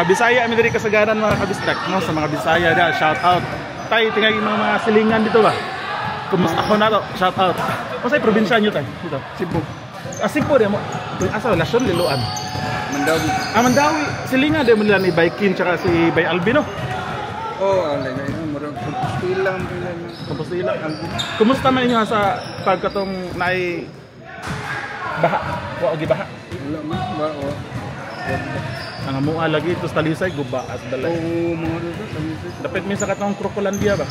Mga Bisaya mi diri kasagaran mga kabisdak, no? Sa mga Bisaya da, shout out. Tay tingay mga silingan dito ba? Kumusta ako na to? Shout out. Unsay probinsya niyo tay? Dito, Cebu. Cebu mo. Asa Lasyon Liloan. Mandawi. Mandawi. Silingan de mo nila ni Baikin tsaka si Bay Albino. Alay na yun. Marang Compostela. Compostela. Kumusta man inyo sa pagkatong naay baha? Wa gi baha. Wala man ba o. Ang mua lagi ito talisay guba at dalay. Oo, mga dito talisay. Dapat minsan katong Crocolandia ba?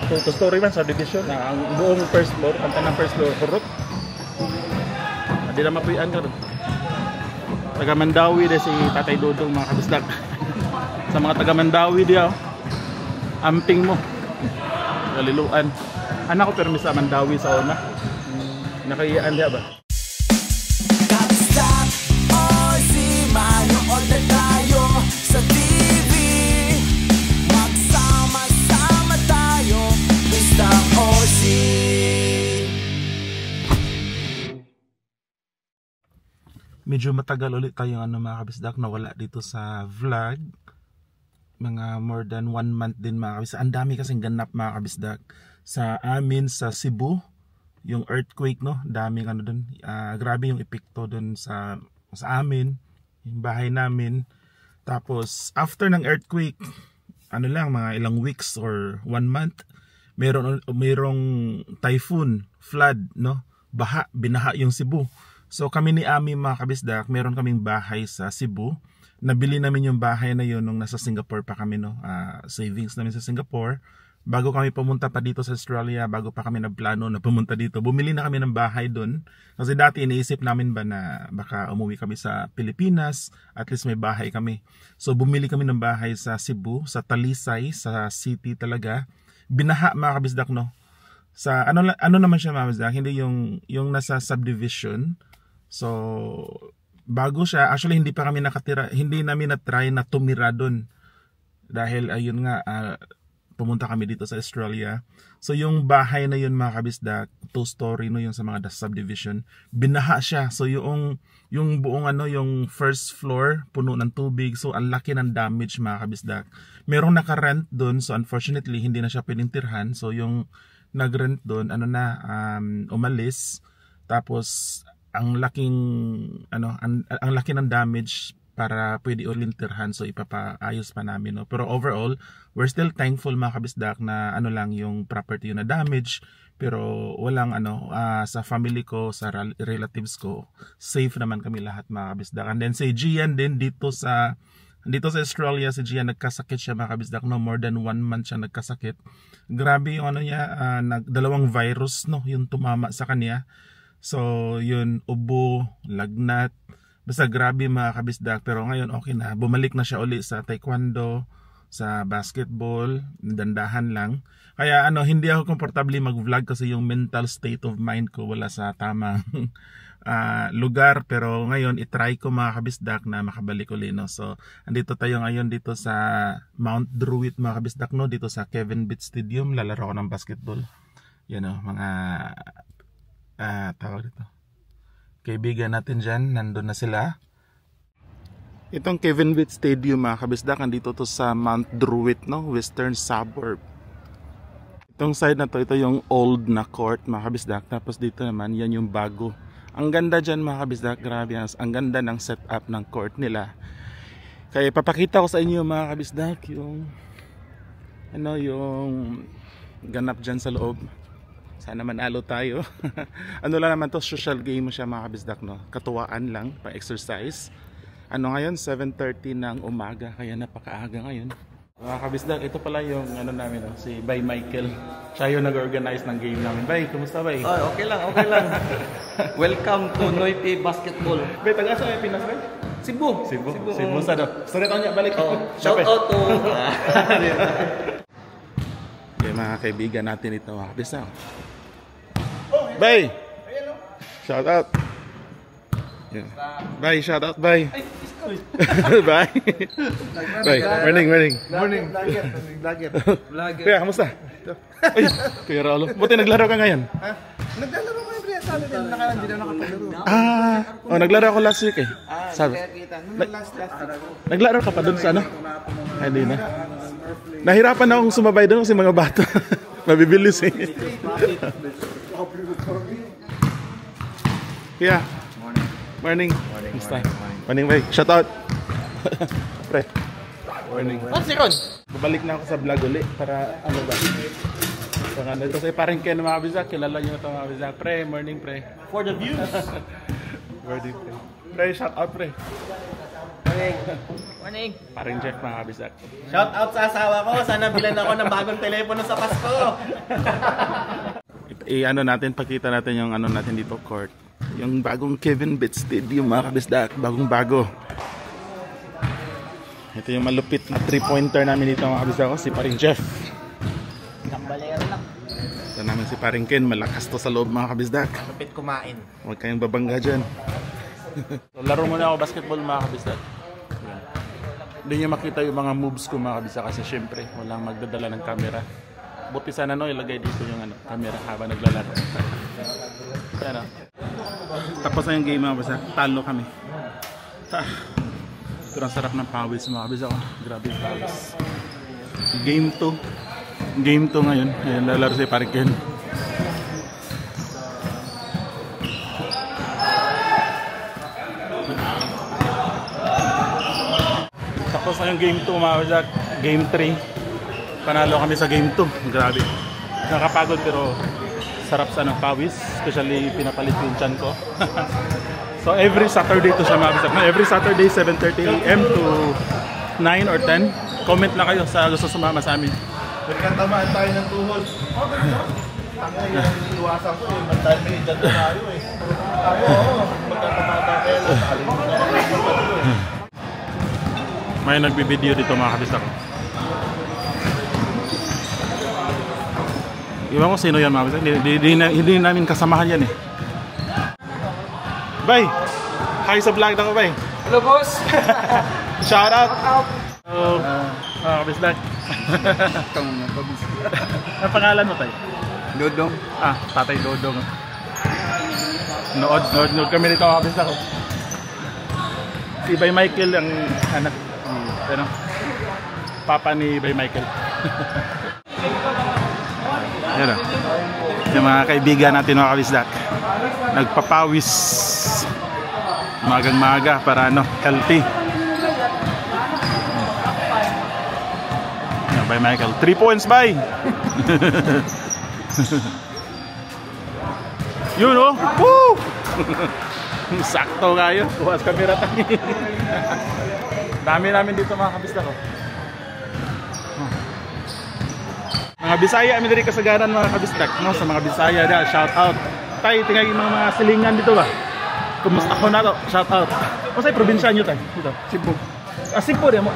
So story man sa division na ang buong first floor, ang tanang first floor hurot. Hindi na mapuyan ka doon. Taga Mandawi de si Tatay Dodong mga kabisdak. Sa mga taga Mandawi dia, amping mo. Galiluan. Anak ko permi sa Mandawi sa una. Nakaiyan dia ba? Manood na tayo sa TV, magsama-sama tayo, Mr. Oshi. Medyo matagal ulit tayong mga kabisdak na wala dito sa vlog. Mga more than 1 month din mga kabisdak. Ang dami kasing ganap mga kabisdak sa amin sa Cebu. Yung earthquake, no, daming doon. Grabe yung epekto doon sa amin. Yung bahay namin. Tapos after ng earthquake, mga ilang weeks or 1 month, mayroong typhoon, flood, no? Binaha yung Cebu. So kami ni Ami mga kabisdak, meron kaming bahay sa Cebu. Nabili namin yung bahay na yun nung nasa Singapore pa kami, no? Savings namin sa Singapore. Bago kami pumunta pa dito sa Australia, bago pa kami nagplano na pumunta dito, bumili na kami ng bahay doon. Kasi dati iniisip namin ba na baka umuwi kami sa Pilipinas, at least may bahay kami. So bumili kami ng bahay sa Cebu, sa Talisay, sa city talaga. Binaha mga kabisdak, no? Sa ano naman siya mga kabisdak, hindi yung nasa subdivision. So bago siya, actually hindi pa kami nakatira, hindi namin na-try na tumira doon. Dahil ayun nga, pumunta kami dito sa Australia. So yung bahay na yun mga kabisdak, 2-story no, yung sa mga subdivision, binaha siya. So yung buong yung first floor puno ng tubig. So ang laki ng damage mga kabisdak. Merong naka-rent doon, so unfortunately hindi na siya pwedeng tirhan. So yung nag-rent doon, umalis. Tapos ang laking ang laki ng damage para pwede ulintirhan, so ipapaayos pa namin, no? Pero overall, we're still thankful mga kabisdak na lang yung property yung na damage, pero walang sa family ko, sa relatives ko, safe naman kami lahat mga kabisdak. And then si Gian din dito sa Australia, si Gian nagkasakit siya mga kabisdak, no? More than 1 month siya nagkasakit. Grabe yung dalawang virus, no, yung tumama sa kanya. So yun, ubo, lagnat. Basta grabe mga kabisdak, pero ngayon okay na. Bumalik na siya uli sa taekwondo, sa basketball, dandahan lang. Kaya hindi ako komportable mag-vlog kasi yung mental state of mind ko wala sa tamang lugar. Pero ngayon itry ko mga kabisdak na makabalik uli, no? So andito tayo ngayon dito sa Mount Druitt mga kabisdak, no? Dito sa Kevin Beach Stadium, lalaro ko ng basketball. Yan mga tawag dito, kaibigan natin dyan, nandun na sila. Itong Kevin Beach Stadium mga kabisdak, nandito to sa Mount Druitt, no? Western suburb. Itong side na to, ito yung old na court mga kabisdak. Tapos dito naman, yan yung bago. Ang ganda dyan mga kabisdak, grabe. Ang ganda ng setup ng court nila. Kaya papakita ko sa inyo mga kabisdak yung yung ganap dyan sa loob. Sana manalo tayo. Lang naman to, social game mo siya mga kabisdak, no? Katuwaan lang, pa-exercise. Ngayon, 7:30 ng umaga, kaya napakaaga ngayon. Mga kabisdak, ito pala yung namin, no? Si Bay Michael. Siya yung nag-organize ng game namin. Bay, kumusta Bay? Oh, okay lang. Welcome to Noipi Basketball. Bay, taga sa Pinas, Bay? Cebu. Cebu sa do. Sorry niya, balik. Shout out to yung mga kaibigan natin ito mga kabisdak. Bay! Shout out! Yeah. Bye, shout out, bye! Bye! Bye, morning! Vlogger! Kuya, kamusta? Ay, Kuya Raulo, buti naglaro ka ngayon? Ha? Naglalaro ko yung sabi din hindi na nakapaglaro. Naglaro ako last week eh. Sabi. Naglaro ka pa doon sa ano? Ay, hindi na. Nahirapan na akong sumabay doon kasi mga bata. Mabibilis eh. Yeah. Morning. Morning, bye. Shout out. Pre. Morning. What's it on? Babalik na ako sa vlog ulit para ano ba? Kasi parang Ken mga kabisdak, kilala nyo ito mga kabisdak. Pre, morning pre. For the views. Morning pre. Pre, shout out pre. Morning. Parang Jeff mga kabisdak. Shout out sa asawa ko. Sana bilan ako ng bagong telepono sa Pasko. Ano natin, pakita natin yung ano natin dito, court. Yung bagong Kevin Beats Stadium mga kabisdak. Bagong bago. Ito yung malupit na 3-pointer namin dito mga kabisdak ko. Si paring Jeff. Kambalero lang. Ito namin si paring Ken. Malakas to sa loob mga kabisdak. Kapit kumain. Huwag kayong babangga dyan. So, laro muna ako basketball mga kabisdak. Hindi nyo makita yung mga moves ko mga kabisdak kasi syempre walang magdadala ng camera. Buti sana no, ilagay dito yung ano, camera habang naglalaro. Yan o. Tapos na yung game mga kabisdak. Talo kami. Ito ang sarap ng pawis mga kabisdak. Grabe yung pawis. Game 2. Game 2 ngayon. Ayan, lalaro si Pariken. Tapos na yung game 2 mga kabisdak. Game 3. Panalo kami sa game 2. Grabe. Nakapagod pero sarap sa ng pawis. Especially pinapalit yung chan ko. So every Saturday to siya mga kabisdak. Every Saturday 7:30 AM to 9 or 10. Comment lang kayo sa gusto sumama sa amin. Nagkatamaan tayo ng tuhod. Iwasan ko eh. Magtahan may dyan tayo eh. Magkatamaan tayo. May nagbibideo dito mga kabisdak. Iwan ko sino yan mga kabisdak. Hindi namin kasamahan yan eh. Bye! Hi sa vlog na ko, bye! Hello, boss! Shout out! Mga kabisdak. Ang pangalan mo tayo? Dodong. Tatay Dodong. Nood kami dito mga kabisdak ko. Si Bay Michael ang anak. Ano? Papa ni Bay Michael. Yan o. Yung mga kaibigan natin mga kabisdak. Nagpapawis. Magang maga para ano, healthy. Yan, Bay Michael. 3 points, Bay! Yun o. Woo! Sakto kayo. Bukas kamera tayo. Dami namin dito mga kabisdak ko. Mga Bisaya, amin rin kasagaran mga kabisdak, no? Sa mga Bisaya na, shout out. Tayo, tingnan yung mga silingan dito ba? Kumusta ko na to? Shout out. O sa'yo, probinsya nyo tayo? Dito. Cebu. Cebu rin mo.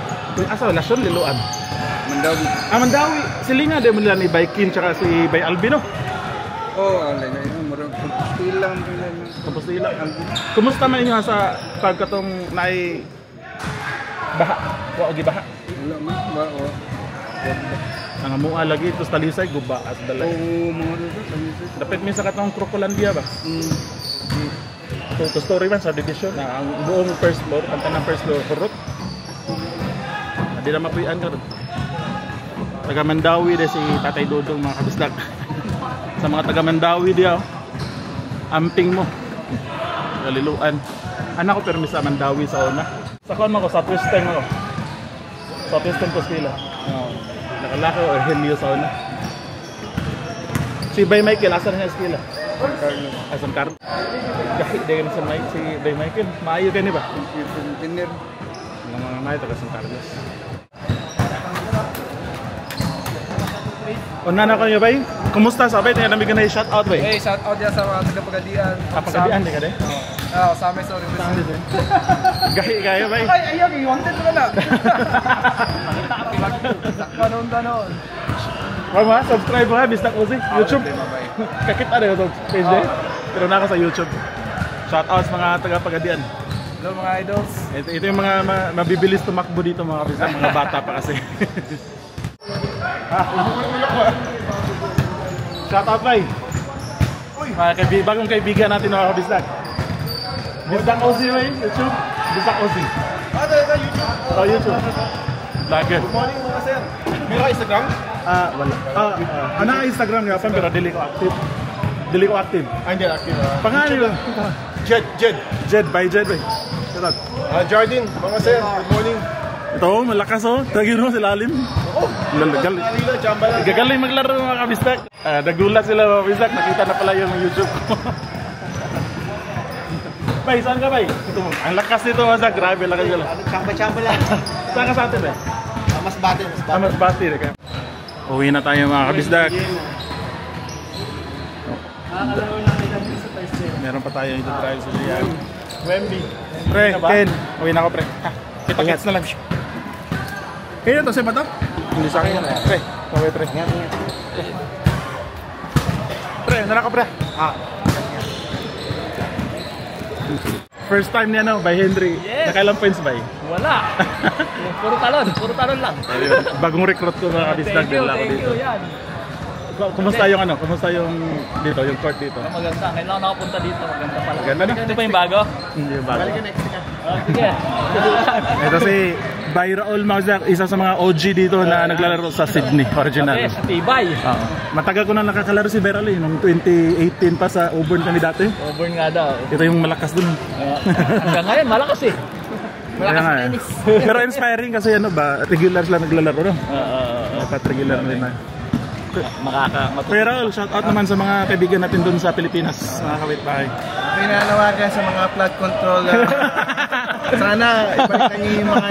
Asa, Lasyon, Liloan. Mandawi. Mandawi. Silingan din mo nila ni Bay Kim tsaka si Bay Albino. Alay na yun. Marang pagpustil lang. Tapos ilang Albino. Kumusta man inyo sa pagkatong naay baha? Wagi baha? Wala man. Bawa. Ang mua lagi ito talisay guba at dalay. Mga dito. Talisay. Dapat minsan katong Crocolandia ba? To story man sa division na ang buong first floor, kantan ng first floor kurot. Hindi na mapuyan ka ron. Taga Mandawi de si Tatay Dodong mga kabisdak. Sa mga taga Mandawi dia, amping mo. Galiluan. Anak ko pero sa Mandawi sa una. Sa kon mo ko sa Twisteng ako. Sa Twisteng ko sila. Nakalaki o Helio sa una. Si Bay Michael, asa na niya skila? San Carlos. Gahit din sa Mike, si Bay Michael. Maayo ka ni ba? Engineer. Mga maayo taga San Carlos. Una na ko niyo bay? Kumusta sabay? Tingnan namin ganay shout out bay. Hey, shout out ya sa mga taga-Pagadian. Kapagadian di ka de? Sa amin sa Riverside. Gahi kayo bay. Ay, ayaw, wanted mo na. Kanon. Mama, subscribe mo ha, Bisdak Music, YouTube. Kakita na yung page din. Pero na ako sa YouTube. Shout out sa mga taga-Pagadian. Hello mga idols. Ito yung mga mabibilis tumakbo dito mga kabisdak, mga bata pa kasi. Shout out bay. Uy. Bagong kaibigan natin mga kabisdak. Bisdak Ozzy ba yun? YouTube? Bisdak Ozzy. YouTube. Oh, YouTube. Vlogger. Good morning mga sir. Meron Instagram? Wala. Ano ang Instagram nga pa pero dili ko active. Dili ko active. Hindi active. Pangalan yun? Jed. By Jed. Shoutout. Jardine, mga sir. Good morning. Ito, malakas oh. Tagin mo sila alim. Gagaling maglaro mga kabistak. Nagulat sila mga kabistak. Nakita na pala yung YouTube ko. Bay, saan ka bay? Ito, ang lakas nito mga grabe lakas nila. Chamba lang. Saan ka sa atin ba? Mas bati. Uwi na tayo mga kabisdak. Meron pa tayo ito drive sa Lian. Wemby. Pre, Ken. Uwi na ako pre. Kita-kits na lang. Kaya ito, sa'yo ba ito? Hindi sa akin. Pre, kaway pre. Pre, nala ka pre. First time niya no, by Henry. Yes. Nakailang points ba? Wala. Puro talon lang. Bagong recruit ko mga kabisdak. Thank you, yan. Kumusta yung ano? Kumusta yung dito, yung court dito? Maganda. Ngayon lang nakapunta dito. Maganda pala. Maganda na? Ito pa yung bago? Hindi yung bago. Sige. Ito si Byraol Magzak, isa sa mga OG dito na naglalaro sa Sydney, original. Yes, tibay. Matagal ko na nakakalaro si Byraol eh, noong 2018 pa sa Auburn kami dati. Auburn nga daw. Ito yung malakas dun. Hanggang ngayon, malakas eh. Kaya nga eh. Pero inspiring kasi ano ba, regular sila naglalaro no? Dapat regular rin na. Byraol, shout out naman sa mga kaibigan natin dun sa Pilipinas, mga kawit-bahay. Pinanawagan sa mga flood control. Sana ibalikan niyo yung mga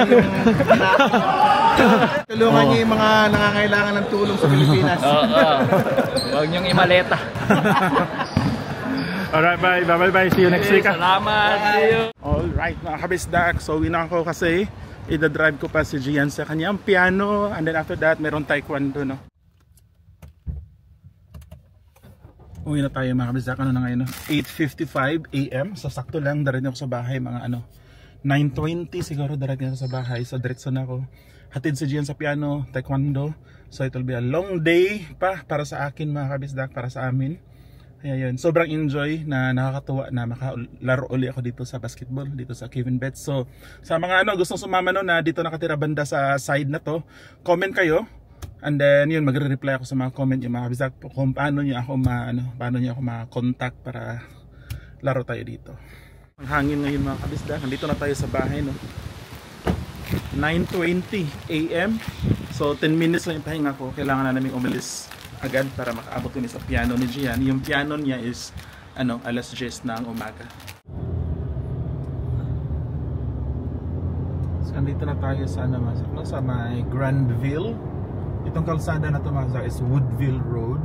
tulungan niyo yung mga nangangailangan ng tulong sa Pilipinas. Huwag niyong imaleta. Alright, bye. See you next week. Salamat. See you. Alright, mga kabisdak. So, wina ko kasi ida-drive ko pa si Gian sa kanyang piano. And then after that, meron taekwondo, no? Uwi na tayo mga kabisdak. Ano na ngayon, no? 8:55 AM. So, sakto lang. Darating ako sa bahay, mga 9:20 siguro darating ako sa bahay. So, diretso na ako. Hatid si Gian sa piano, taekwondo. So, it will be a long day pa para sa akin mga kabisdak, para sa amin. Kaya yun, sobrang enjoy na nakakatuwa na makalaro uli ako dito sa basketball, dito sa Kevin Betts. So, sa mga gustong sumama no na dito nakatira banda sa side na to, comment kayo. And then yun, magre-reply ako sa mga comment yung mga kabisdak kung paano niya ako ma-contact para laro tayo dito. Ang hangin ngayon mga kabisdak, nandito na tayo sa bahay no. 9:20 AM. So 10 minutes lang yung pahinga ko. Kailangan na namin umalis agad para makaabot kami sa piano ni Gian. Yung piano niya is 10:00 na ang umaga. So nandito na tayo sa sa may Grandville. Itong kalsada na ito mga is Woodville Road.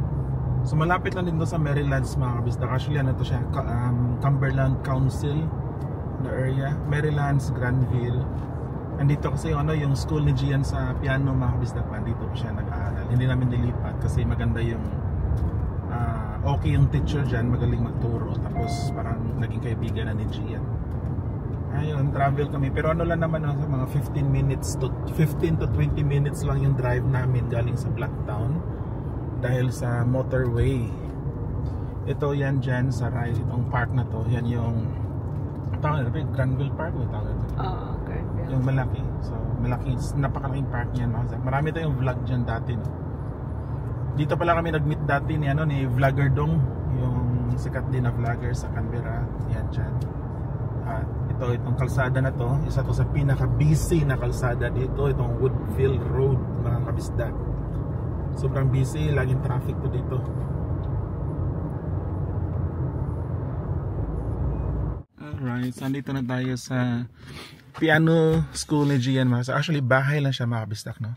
So malapit lang din doon sa Maryland's mga kabisdak. Actually ano to siya, Cumberland Council na area, Maryland's Grandville. Andito kasi yung school ni Gian sa piano mga kabisdak. Andito po siya nag-aaral. Hindi namin nilipat kasi maganda yung okay yung teacher dyan, magaling magturo. Tapos parang naging kaibigan na ni Gian. Ayun, travel kami. Pero ano lang naman sa mga 15 to 20 minutes lang yung drive namin galing sa Blacktown. Dahil sa motorway. Ito yan dyan sa right, itong park na to. Yan yung Granville Park o tawag ito? Okay. Yung malaki. So malaki, napakalaking park yan. Marami tayong vlog dyan dati no? Dito pala kami nag-meet dati ni Vlogger Dong, yung sikat din na vlogger sa Canberra. Yan dyan. At itong kalsada na to, isa to sa pinaka-busy na kalsada dito, itong Woodville Road mga kabisdak. Sobrang busy, laging traffic to dito. Alright, so andito na tayo sa piano school ni Gian. Actually, bahay lang siya mga kabisdak, no?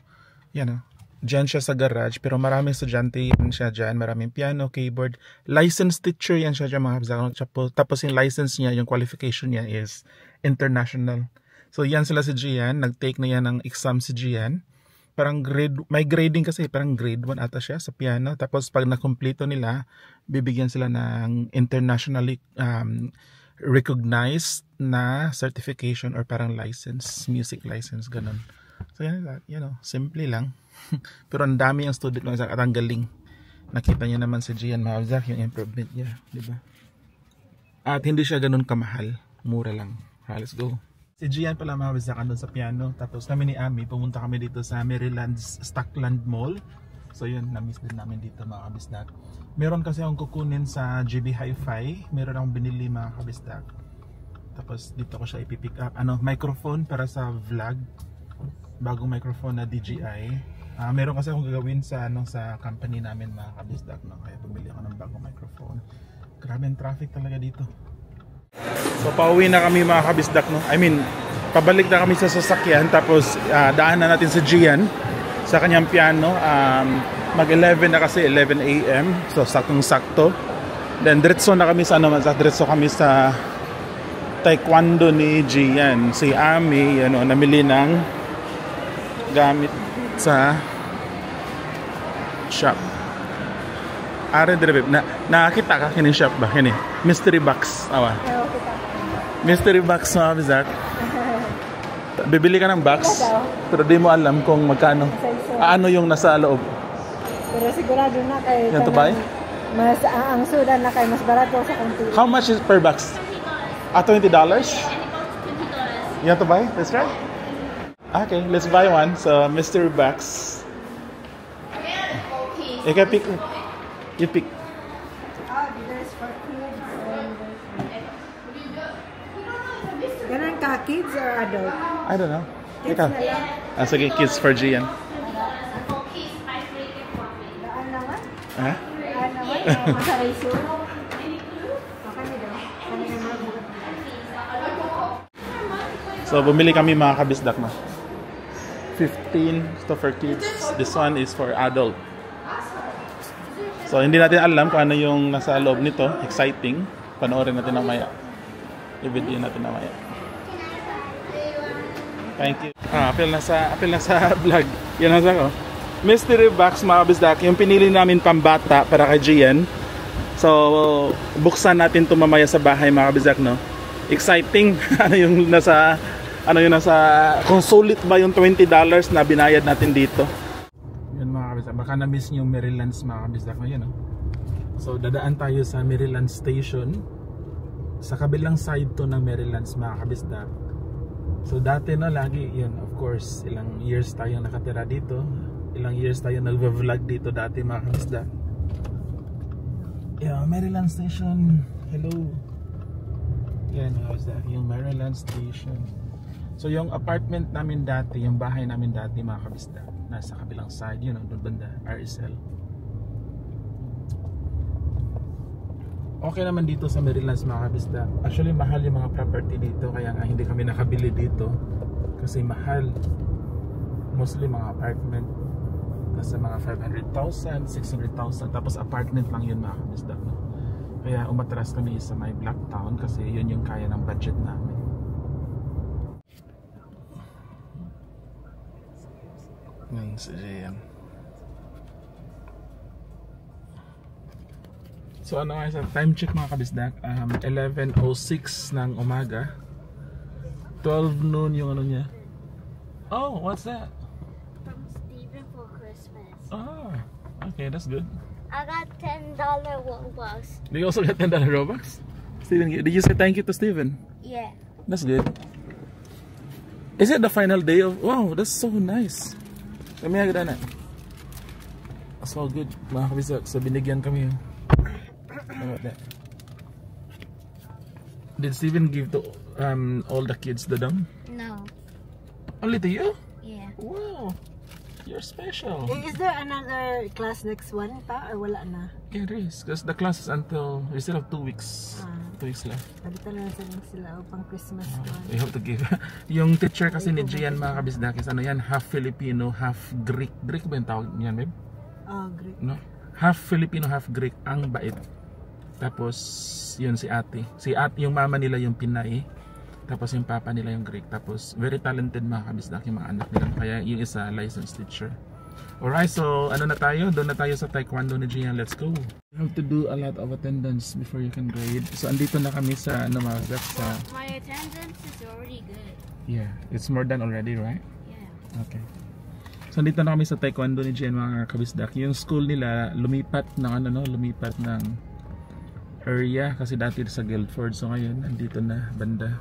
Yan, no? Diyan siya sa garage, pero maraming estudyante yan siya dyan. Maraming piano, keyboard. Licensed teacher yan siya dyan mga kabisdak. Tapos yung license niya, yung qualification niya is international. So yan sila si Gian. Nag-take na yan ng exam si Gian. Parang may grading kasi, parang grade 1 ata siya sa piano. Tapos pag nakumpleto nila, bibigyan sila ng internationally recognized na certification or parang license, music license, ganun. So yan, simple lang. Pero ang dami ang student at ang galing. Nakita niyo naman si Gian mga kabisdak, yung improvement niya, di ba? At hindi siya ganun kamahal, mura lang. Let's go. Si Gian pala mga kabisdak andun sa piano. Tapos kami ni Ami, pumunta kami dito sa Maryland's Stockland Mall. So yun, na-miss din namin dito mga kabisdak. Meron kasi akong kukunin sa GB Hi-Fi. Meron akong binili mga kabisdak. Tapos dito ko siya ipipick up. Microphone para sa vlog. Bagong microphone na DJI. Meron kasi akong gagawin sa sa company namin mga kabisdak, no? Kaya bumili ako ng bagong microphone. Grabe ang traffic talaga dito. So pauwi na kami mga kabisdak, no? I mean, pabalik na kami sa sasakyan. Tapos daanan natin sa Gian sa kanyang piano. Mag 11 na kasi, 11 AM. So saktong sakto. Then diretso na kami sa diretso kami sa taekwondo ni Gian. Si Ami namili ng gamit sa shop. Are dire na nakita ka kining shop ba kini? Mystery box awa. Mystery box mga kabisdak. Bibili ka ng box pero di mo alam kung magkano. Ano yung nasa loob. Pero sigurado na kay Yan to buy? Mas ang sudan na kay mas barato sa konti. How much is per box? $20? You have to buy? That's right. Okay, let's buy one. So mystery box. You can pick. You pick. There's for kids and ganun ka, kids or adult? I don't know. Kids Ikaw. na lang. Sige, kids for Gian. Daan naman? Ha? Daan naman? Masarayso? Kami daw. Kami naman. So bumili kami mga kabisdak na. 15 to for kids. This one is for adult. So hindi natin alam kung ano yung nasa loob nito. Exciting. Panoorin natin mamaya. I-video natin mamaya. Thank you. Apil na sa vlog. Yan ang ko. Mystery box mga kabisdak. Yung pinili namin pambata para kay Gian. So buksan natin ito mamaya sa bahay mga kabisdak, no? Exciting. Ano yung nasa kung sulit ba yung $20 na binayad natin dito. Yan mga kabisdak, baka na-miss nyo yung Maryland's mga kabisdak na yan, no? So dadaan tayo sa Maryland Station. Sa kabilang side to ng Maryland's mga kabisdak. So dati lagi yan, of course, ilang years tayong nakatira dito. Ilang years tayong nag-vlog dito dati mga kabisdak. Yeah, Maryland Station. Hello. Yan, yung Maryland Station. So yung apartment namin dati, yung bahay namin dati mga kabisdak, nasa kabilang side, yun ang banda, RSL. Okay naman dito sa Maryland mga kabisdak. Actually mahal yung mga property dito, kaya nga hindi kami nakabili dito kasi mahal. Mostly mga apartment nasa mga 500,000, 600,000, tapos apartment lang yun mga kabisdak, no? Kaya umatras kami sa may Blacktown kasi yun yung kaya ng budget namin. Ngayon si Gian. So ano nga sa time check mga kabisdak, 11:06 ng umaga. 12 noon yung ano niya. Oh, what's that? From Steven for Christmas. Oh, okay, that's good. I got $10 Robux. Do you also get $10 Robux? Steven, did you say thank you to Steven? Yeah. That's good. Is it the final day of... Wow, that's so nice. Kami agad na. That's all good. Mga kabisdak, so binigyan kami. How about that? Did Steven give to all the kids the dong? No. Only to you? Yeah. Wow, you're special. Is there another class next one pa or wala na? Yeah, there is. Because the class is until... We still have 2 weeks. 2 weeks left. Palitan na sila pang Christmas one. We have to give. Yung teacher kasi ni Gian mga kabisdak is ano yan, half Filipino, half Greek. Greek ba yung tawag niyan, babe? Oh, great. No? Half Filipino, half Greek. Ang bait. Tapos yun si ate. Yung mama nila yung Pinay. Tapos yung papa nila yung Greek. Tapos very talented mga kabisdak yung mga anak nila. Kaya yung isa licensed teacher. Alright, so ano na tayo? Doon na tayo sa taekwondo ni Gian. Let's go. You have to do a lot of attendance before you can grade. So andito na kami sa ano mga kabisdak sa... My attendance is already good. Yeah, it's more than already, right? Yeah. Okay. So dito na kami sa taekwondo ni Jen mga kabisdak. Yung school nila lumipat ng area kasi dati sa Guildford. So ngayon nandito na banda,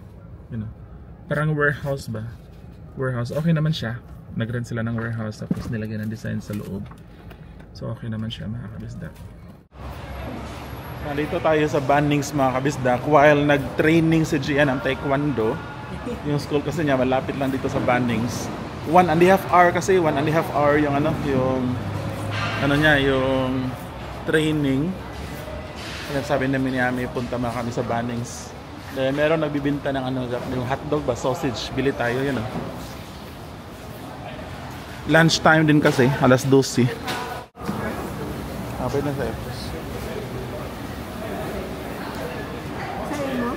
parang warehouse ba? Warehouse. Okay naman siya. Nag-rent sila ng warehouse tapos nilagyan ng design sa loob. So okay naman siya mga kabisdak. Nandito tayo sa Bunnings mga kabisdak while nag-training si Gian ng taekwondo. Yung school kasi niya malapit lang dito sa Bunnings. 1.5 hour kasi, 1.5 hour yung yung training. Kaya sabi namin ni Ami, punta mga kami sa Bunnings. Dahil meron nagbibinta ng yung hotdog ba, sausage, bili tayo yun. Lunch time din kasi, alas 12. Kapit na sa'yo. Sa'yo mo?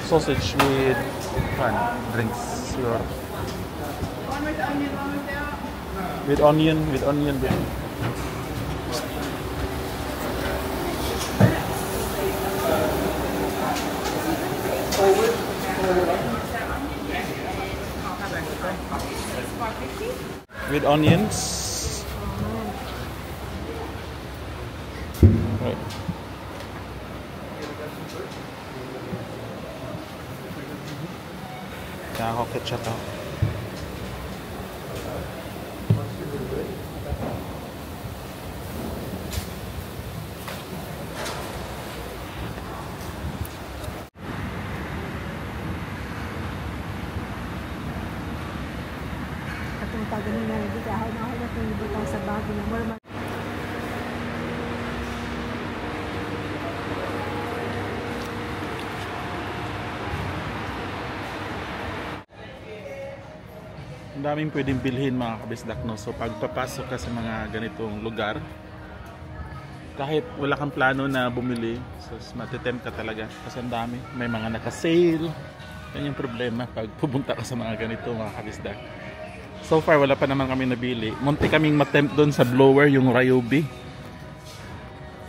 Sausage with drinks. Your with onion. With onion. With onions. Right. Ako ketchup ako. Katong paganin na dito, ako na itong ibutang sa bago na more. Ang daming pwedeng bilhin mga kabisdak, no? So pagpapasok ka sa mga ganitong lugar, kahit wala kang plano na bumili, so matitempt ka talaga kasi ang dami. May mga naka-sale. Yan yung problema pag pupunta ka sa mga ganito mga kabisdak. So far wala pa naman kami nabili. Munti kaming matempt doon sa blower, yung Ryobi.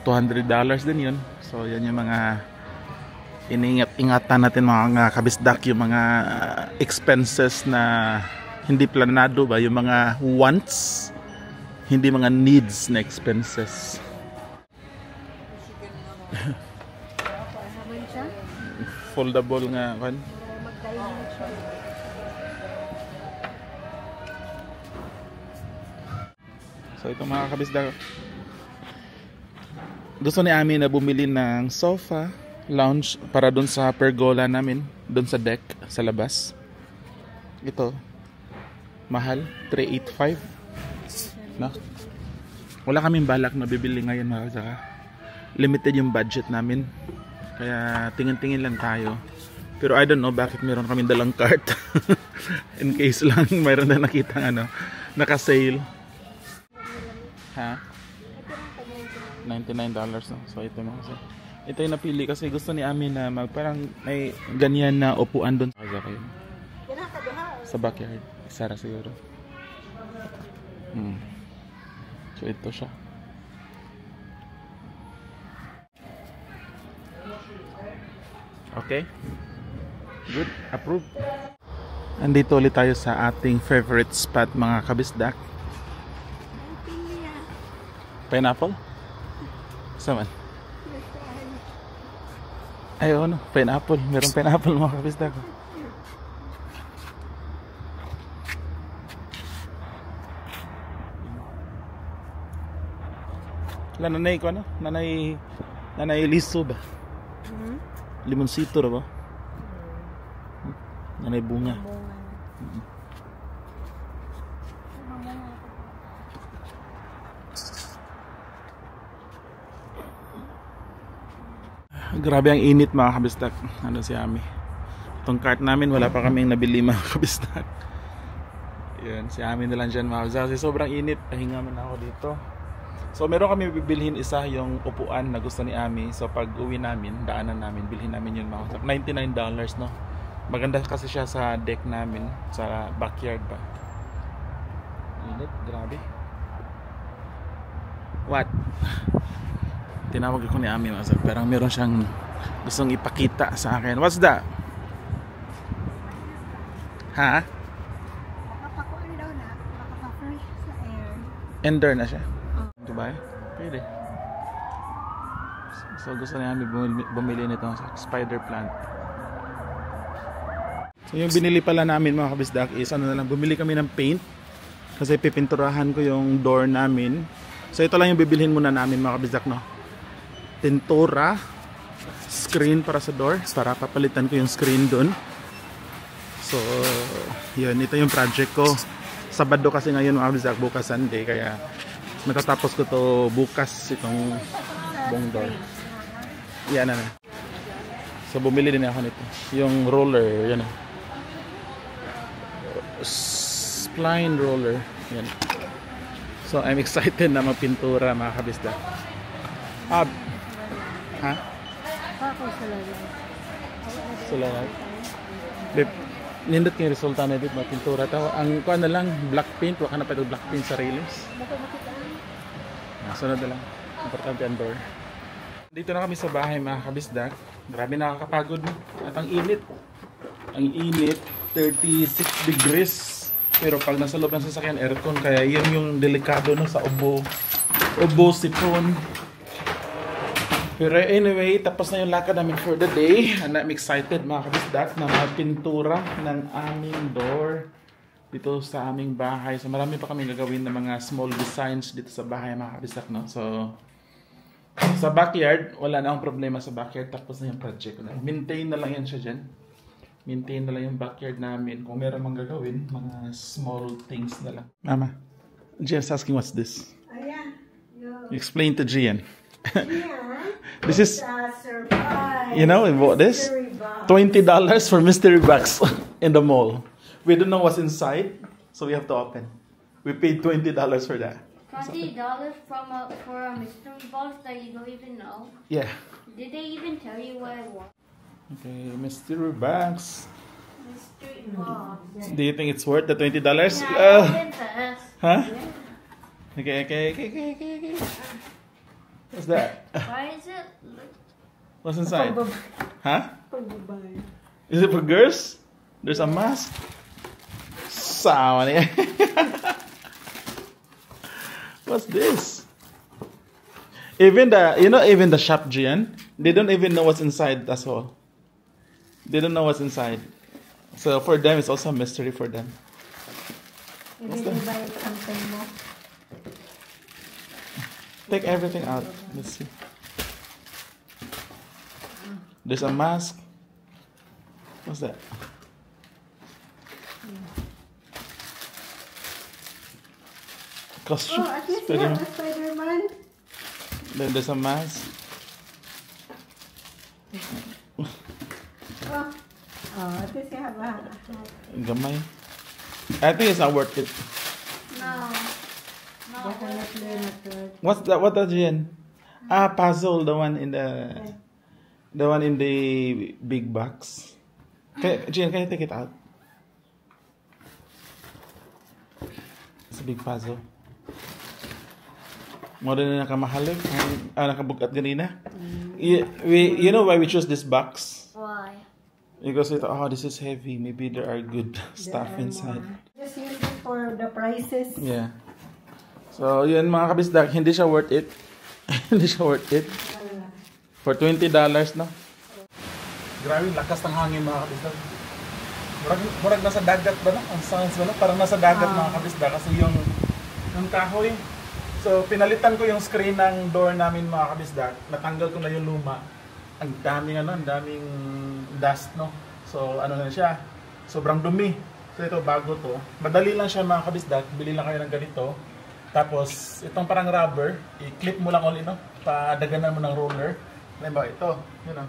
$200 din yun. So yan yung mga iniingat-ingatan natin mga kabisdak, yung mga expenses na hindi planado ba, yung mga wants, hindi mga needs na expenses. Foldable nga kan. So ito mga kabisdak, gusto ni Ami na bumili ng sofa, lounge para dun sa pergola namin, dun sa deck, sa labas. Ito mahal, 385. No? Wala kaming balak na bibili ngayon mga kasaka. Limited yung budget namin. Kaya tingin-tingin lang tayo. Pero I don't know bakit meron kaming dalang cart. In case lang mayroon na nakita naka-sale. Ha? $99 no? So ito mga kasaka. Ito yung napili kasi gusto ni Ami na parang may ganyan na upuan doon sa backyard. Sara siguro. So ito siya. Okay. Good. Approve. Andito ulit tayo sa ating favorite spot mga kabisdak. Pineapple? Saman? Ayun, pineapple. Merong pineapple mga kabisdak. Nanay ko nanay liso ba? Limonsito ra ba? Nanay bunga. Grabe ang init mga kabistak. Si Ami. Itong cart namin wala pa kaming nabili mga kabistak. Yan, si Ami na lang dyan mga kabistak. Kasi sobrang init. Pahinga man ako dito. So meron kami bibilhin isa yung upuan na gusto ni Ami. So pag uwi namin, daanan namin, bilhin namin yun mga $99 no. Maganda kasi siya sa deck namin, sa backyard ba. Init, grabe. What? Tinawag ako ni Ami mga, parang meron siyang gustong ipakita sa akin. What's that? Ha? Makapakuan daw na, makaka-fresh. Ender na siya. Diba? Pwede. So gusto namin bumili nito sa spider plant. So yung binili pala namin mga kabisdak is ano na lang, bumili kami ng paint kasi pipinturahan ko yung door namin. So ito lang yung bibilhin muna namin mga kabisdak, no? Pintura, screen para sa door, para papalitan ko yung screen dun. So yun, ito yung project ko. Sabado kasi ngayon mga kabisdak, bukas Sunday, kaya matatapos ko to bukas itong buong door. Yan na. So bumili din ako nito. Yung roller, yan. Spline roller, yan. So I'm excited na magpintura mga kabisda. Ha? Sulalay. Bip, nindot kay resulta na dito magpintura taw. Ang kuan na lang black paint, wala ka na pa black paint sa railings. Sunod na lang. Importante ang door. Dito na kami sa bahay mga kabisdak. Grabe nakakapagod. At ang init. Ang init, 36 degrees. Pero pag nasa loob ng sasakyan, aircon. Kaya yan yung delikado no, sa ubo. Ubo, sipon. Pero anyway, tapos na yung lakad namin for the day. And I'm excited mga kabisdak na magpintura ng aming door dito sa aming bahay. So marami pa kami gagawin na mga small designs dito sa bahay mga kabisdak, no? So sa backyard, wala na akong problema sa backyard. Tapos na yung project na. Maintain na lang yan siya dyan. Maintain na lang yung backyard namin. Kung meron mang gagawin, mga small things na lang. Mama, Gian's asking what's this? Oh, yeah. Explain to Gian. This is, Surprise. you know, we bought this. $20 for mystery box in the mall. We don't know what's inside, so we have to open. We paid $20 for that. $20 for a mystery box that you don't even know? Yeah. Did they even tell you what it was? Okay, mystery box. Mystery box. Do you think it's worth the $20? Yeah, I guess. Huh? Okay. What's that? Why is it? What's inside? Huh? Is it for girls? There's a mask. Sama niya. What's this? Even the shop, Gian, they don't even know what's inside. That's all. They don't know what's inside. So for them, it's also a mystery for them. What's that? Take everything out. Let's see. There's a mask. What's that? Costume. Oh, at least you have a Spider-Man. Then there's a mask. At least you have a... Gamay. I think it's not worth it. No. Definitely not good. What's that? What that, Jen? Puzzle. The one in the big box. Jen, can you take it out? It's a big puzzle. More than nakamahalig. Nakabugat ganina. You know why we chose this box? Why? Because we thought, this is heavy. Maybe there are good stuff inside. Just use it for the prices. Yeah. So, yun mga kabisdak, hindi siya worth it. Hindi siya worth it. For $20, no? Grabe, lakas ng hangin mga kabisdak. Murag nasa dagat ba, no? Ang sounds ba, no? Parang nasa dagat mga kabisdak. Kasi yung kahoy. So, pinalitan ko yung screen ng door namin mga kabisdak. Natanggal ko na yung luma. Ang daming dust, no? So, ano na siya? Sobrang dumi. So, ito, bago to. Madali lang siya mga kabisdak. Bili lang kayo ng ganito. Tapos, itong parang rubber, i-clip mo lang ulit, no? Padaganan mo ng roller. Halimbawa, ito. Yun, no?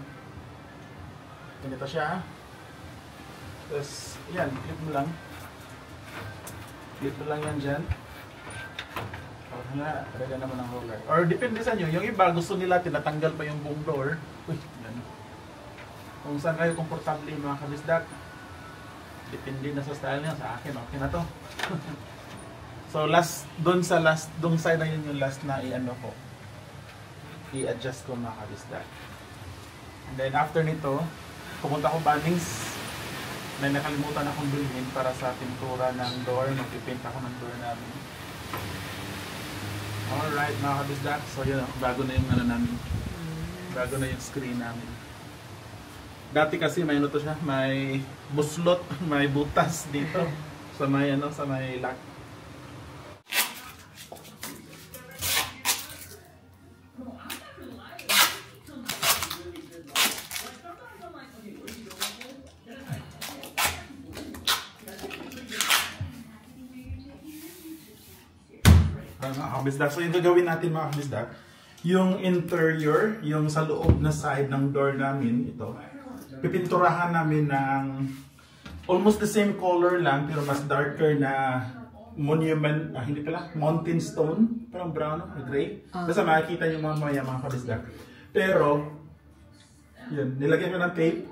Ganito siya. Tapos, yan, clip mo lang. Clip mo lang yan dyan. Tapos nga, padaganan mo ng roller. Or, depende sa nyo. Yung iba, gusto nila, tinatanggal pa yung buong door. Uy, yan. Kung saan kayo komportable mga kabisdak. Depende na sa style niya. Sa akin, okay na to. So doon side na yun yung last na i-adjust ko mga kabisdak. And then after nito, pumunta ko Bunnings. May nakalimutan akong bilhin para sa pintura ng door. Magpipaint ako ng door namin. Alright mga kabisdak, so yun, bago na yung ano namin. Bago na yung screen namin. Dati kasi may ano to siya, may buslot, may butas dito sa may ano, sa may lock. Mga kabisdak, so yung gagawin natin mga kabisdak, yung interior, yung sa loob na side ng door namin, ito, pipinturahan namin ng almost the same color lang pero mas darker na monument, hindi pala, mountain stone, parang brown, gray. Basta makikita nyo mga kabisdak. Pero, yun, nilagyan ko ng tape.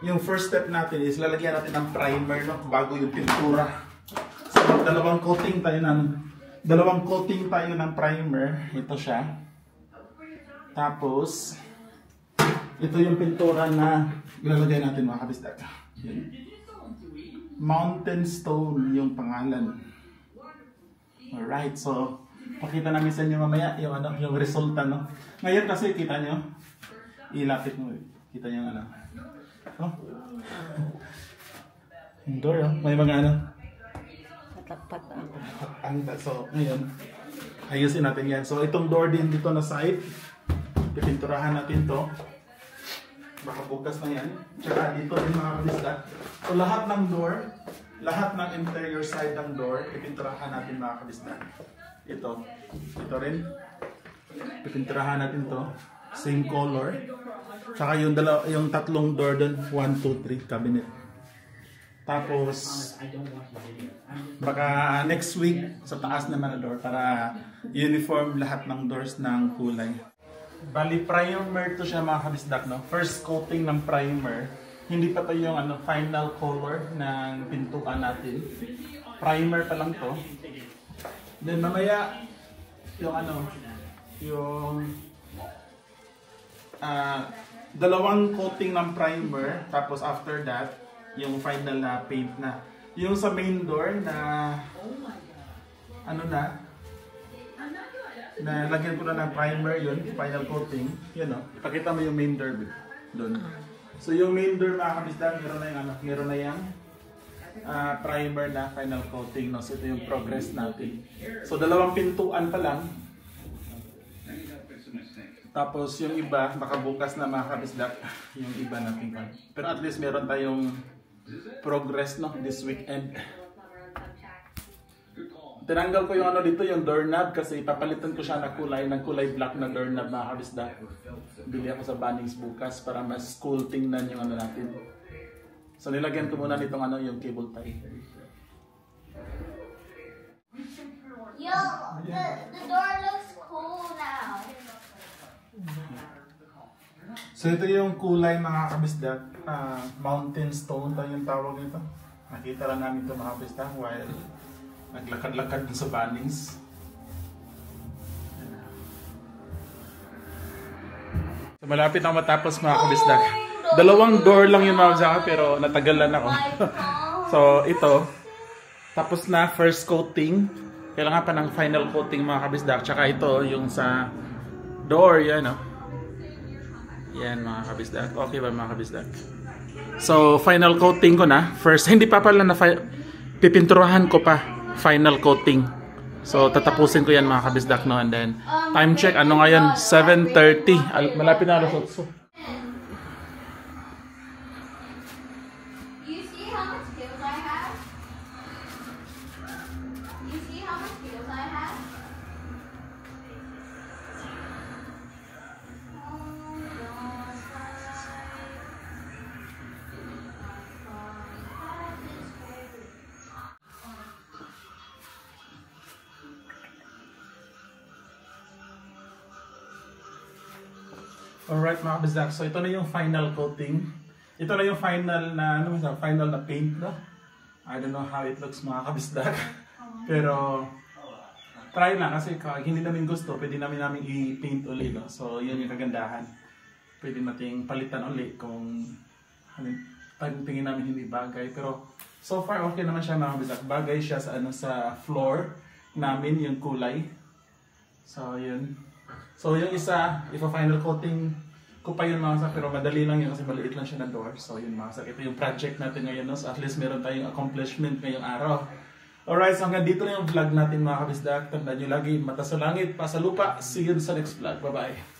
Yung first step natin is lalagyan natin ng primer, no, bago yung pintura. So, dalawang coating tayo ng primer. Ito siya. Tapos, ito yung pintura na ilalagay natin mga kabisdak. Mountain Stone yung pangalan. Alright, so pakita namin sa inyo mamaya yung ano, yung resulta, no. Ngayon kasi kita nyo, ilapit mo, kita nyo ano. Oh. Yung door, oh. May mga ano. So ngayon, ayusin natin yan. So itong door din dito na side, pipinturahan natin to. Baka bukas na yan. Tsaka dito din mga kabisdak. So lahat ng door, lahat ng interior side ng door, pipinturahan natin mga kabisdak. Ito rin. Pipinturahan natin to. Same color. Tsaka yung tatlong door doon, 1, 2, 3 cabinet. Tapos, baka next week sa taas naman na door para uniform lahat ng doors ng kulay. Bali, primer to siya mga kabisdak, no? First coating ng primer. Hindi pa to yung ano, final color ng pintuan natin. Primer pa lang to. Then mamaya, yung ano, yung dalawang coating ng primer. Tapos after that, yung final na paint na. Yung sa main door na, ano na lagyan ko na ng primer yun, final coating, yun o, ipakita mo yung main door doon. So yung main door mga kabisdak, meron na yung primer na final coating, no? So ito yung progress natin. So dalawang pintuan pa lang. Tapos yung iba, baka bukas na mga kabisdak, yung iba natin. Pero at least meron tayong progress, no, this weekend. Tinanggal ko yung ano dito, yung doorknob kasi papalitan ko siya ng kulay black na doorknob mga kabisdak. Bili ako sa Bunnings bukas para mas cool tingnan yung ano natin. So nilagyan ko muna nitong ano, yung cable tie. Yo, the door looks cool now. So ito yung kulay mga kabisdak, mountain stone tayo yung tawag nito. Nakita lang namin ito mga kabisdak while naglakad-lakad dun sa Bunnings. So malapit na matapos mga kabisdak. Dalawang door lang yung mga kabisdak pero natagalan ako. So ito, tapos na first coating. Kailangan pa ng final coating mga kabisdak. Tsaka ito yung sa door, yan o. Yan mga kabisdak. Okay ba mga kabisdak? So final coating ko na. First, hindi pa pala na pipinturahan ko pa. Final coating. So tatapusin ko yan mga kabisdak, no? And then time check, ano ngayon? 7:30. Malapit na alas 8. You see how much skills I have? You see how much skills I have? Alright mga kabisdak, so ito na yung final coating. Ito na yung final na, final na paint, no? I don't know how it looks mga kabisdak. Pero try na kasi kung hindi namin gusto, pwede namin i-paint ulit, no? So yun yung kagandahan. Pwede nating palitan ulit kung tingin namin hindi bagay. Pero so far okay naman siya mga kabisdak. Bagay siya sa sa floor namin yung kulay. So, yun. So, yung isa, final coating ko pa yun mga sak, pero madali lang yun kasi maliit lang siya na door. So, yun mga sak. Ito yung project natin ngayon, no? So, at least meron tayong accomplishment ngayong araw. Alright, so hanggang dito na yung vlog natin mga kabisdak. Tandaan nyo lagi, mata sa langit, pa sa lupa. See you sa next vlog. Bye-bye.